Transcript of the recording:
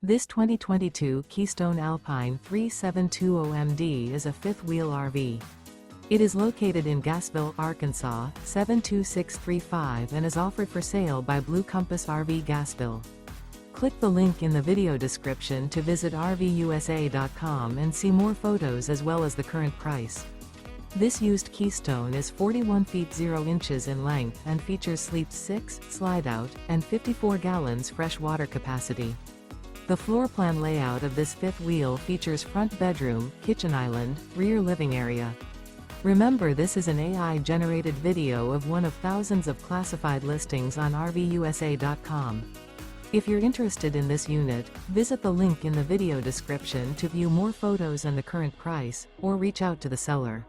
This 2022 Keystone Alpine 3720MD is a fifth-wheel RV. It is located in Gassville, Arkansas, 72635 and is offered for sale by Blue Compass RV Gassville. Click the link in the video description to visit RVUSA.com and see more photos as well as the current price. This used Keystone is 41 feet 0 inches in length and features sleep 6, slide-out, and 54 gallons fresh water capacity. The floor plan layout of this fifth wheel features front bedroom, kitchen island, rear living area. Remember, this is an AI-generated video of one of thousands of classified listings on RVUSA.com. If you're interested in this unit, visit the link in the video description to view more photos and the current price, or reach out to the seller.